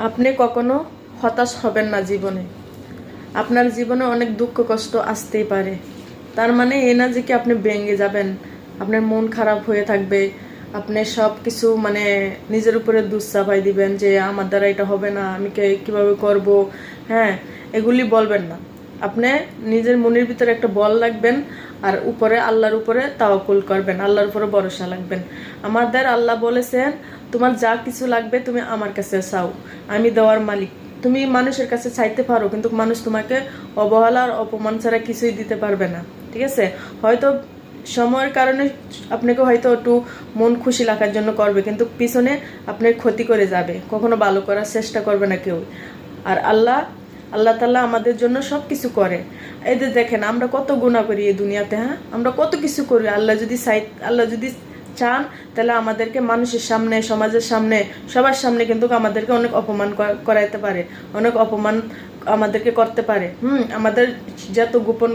আপনি কখনো হতাশ হবেন না জীবনে। আপনার জীবনে অনেক দুঃখ কষ্ট আসতেই পারে, তার মানে এ না যে কি আপনি ভেঙে যাবেন, আপনার মন খারাপ হয়ে থাকবে, আপনি সব কিছু মানে নিজের উপরে দুঃচাপাই দিবেন যে আমার দ্বারা এটা হবে না, আমি কিভাবে করব। হ্যাঁ, এগুলি বলবেন না। আপনি নিজের মনের ভিতরে একটা বল রাখবেন, আর উপরে আল্লাহর উপরে তাওয়াক্কুল করবেন, আল্লাহর উপরে ভরসা রাখবেন। আমাদের আল্লাহ বলেছেন, তোমার যা কিছু লাগবে তুমি আমার কাছে চাও, আমি দেওয়ার মালিক। তুমি মানুষের কাছে চাইতে পারো, কিন্তু মানুষ তোমাকে অবহেলা আর অপমান ছাড়া কিছুই দিতে পারবে না। ঠিক আছে, হয়তো সময়ের কারণে আপনাকে হয়তো একটু মন খুশি রাখার জন্য করবে, কিন্তু পিছনে আপনার ক্ষতি করে যাবে, কখনো ভালো করার চেষ্টা করবে না কেউ। আর আল্লাহ তাআলা আমাদের জন্য সব কিছু করে। এই যে দেখেন, আমরা কত গুনাহ করি এই দুনিয়াতে। হ্যাঁ, আমরা কত কিছু করি। আল্লাহ যদি চান, তাহলে আমাদেরকে মানুষের সামনে, সমাজের সামনে, সবার সামনে কিন্তু আমাদেরকে অনেক অপমান করাইতে পারে, অনেক অপমান আমাদেরকে করতে পারে। আমাদের যত গোপন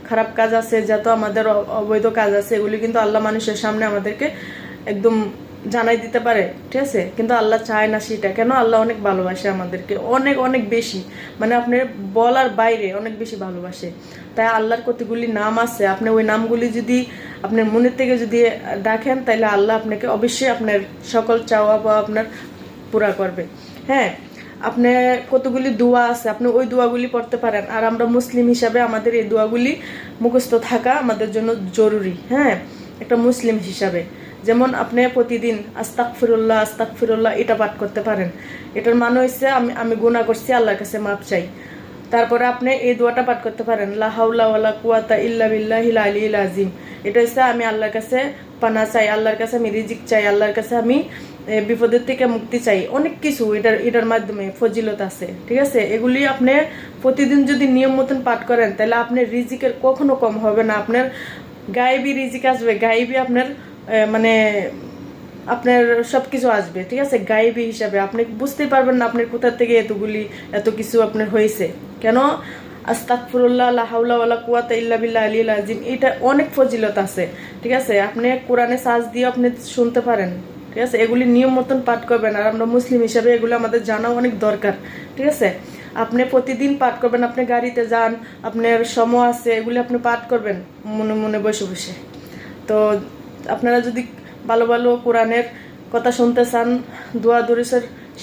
খারাপ কাজ আছে, যত আমাদের অবৈধ কাজ আছে, এগুলি কিন্তু আল্লাহ মানুষের সামনে আমাদেরকে একদম জানাই দিতে পারে। ঠিক আছে, কিন্তু আল্লাহ চায় না সেটা। কেন? আল্লাহ অনেক ভালোবাসে আমাদেরকে, অনেক অনেক বেশি, মানে আপনার বলার বাইরে অনেক বেশি ভালোবাসে। তাই আল্লাহর কতগুলি নাম আছে, আপনি ওই নামগুলি যদি আপনার মনের থেকে যদি ডাকেন, তাহলে আল্লাহ আপনাকে অবশ্যই আপনার সকল চাওয়া পাওয়া আপনার পুরা করবে। হ্যাঁ, আপনি কতগুলি দোয়া আছে, আপনি ওই দোয়াগুলি পড়তে পারেন। আর আমরা মুসলিম হিসাবে আমাদের এই দোয়াগুলি মুখস্থ থাকা আমাদের জন্য জরুরি। হ্যাঁ, একটা মুসলিম হিসাবে যেমন আপনি প্রতিদিন আস্তাগফিরুল্লাহ আস্তাগফিরুল্লাহ এটা পাঠ করতে পারেন। এটার মানে হচ্ছে আমি গুনাহ করছি, আল্লাহর কাছে মাপ চাই। তারপরে আপনি এই দোয়াটা পাঠ করতে পারেন, লা হাওলা ওয়ালা কুওয়াতা ইল্লা বিল্লাহিল আলিয়্যিল আযীম। এটা হচ্ছে আমি আল্লাহর কাছে পানা চাই, আল্লাহর কাছে আমি রিজিক চাই, আল্লাহর কাছে আমি বিপদের থেকে মুক্তি চাই। অনেক কিছু এটার মাধ্যমে ফজিলত আছে। ঠিক আছে, এগুলি আপনি প্রতিদিন যদি নিয়ম মতন পাঠ করেন, তাহলে আপনার রিজিকের কখনো কম হবে না। আপনার গায়েবী রিজিক আসবে, গায়েবী আপনার মানে আপনার সবকিছু আসবে। ঠিক আছে, গায়েবী হিসাবে আপনি বুঝতেই পারবেন না আপনার কোথা থেকে এত কিছু আপনার হয়েছে। কেন? আস্তাগফিরুল্লাহ লা হাওলা ওয়ালা কুওয়াতা ইল্লা বিল্লাহ আলিয়্যিল আযীম, এটা অনেক ফজিলত আছে। ঠিক আছে, আপনি কোরআনে সার্চ দিয়ে আপনি শুনতে পারেন। ঠিক আছে, এগুলি নিয়ম মতন পাঠ করবেন। আর আমরা মুসলিম হিসাবে এগুলো আমাদের জানা অনেক দরকার। ঠিক আছে, আপনি প্রতিদিন পাঠ করবেন, আপনি গাড়িতে যান, আপনার সময় আছে, এগুলি আপনি পাঠ করবেন মনে মনে বসে বসে। তো আপনারা যদি ভালো ভালো কোরআনের কথা শুনতে চান, দোয়া দরুদ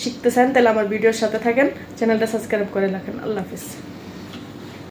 শিখতে চান, তাহলে আমার ভিডিওর সাথে থাকেন, চ্যানেলটা সাবস্ক্রাইব করে রাখেন। আল্লাহ হাফিজ।